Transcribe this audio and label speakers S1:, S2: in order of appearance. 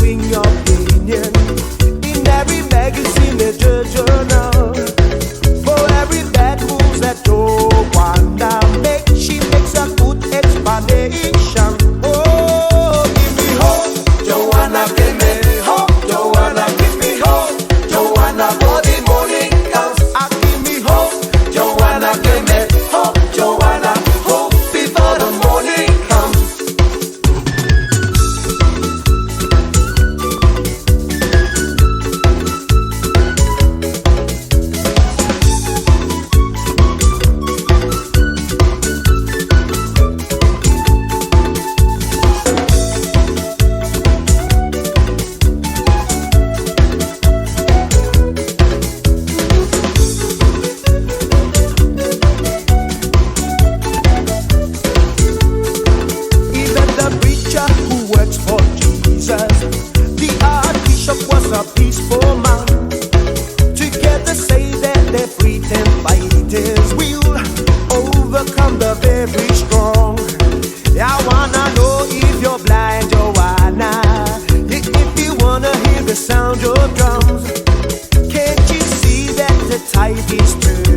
S1: swing your opinion in every magazine, major journal. For every bad move that Jowana makes, she makes a good explanation. Oh, give me hope, Jowana, give me hope, Jowana, give me hope, Jowana, for the morning comes. Give me hope, Jowana, give me hope, Jowana, hope before the morning comes. A peaceful man. Together say that their freedom fighters will overcome the very strong. I wanna know if you're blind, Jowana. If you wanna hear the sound of drums, can't you see that the tide is turning?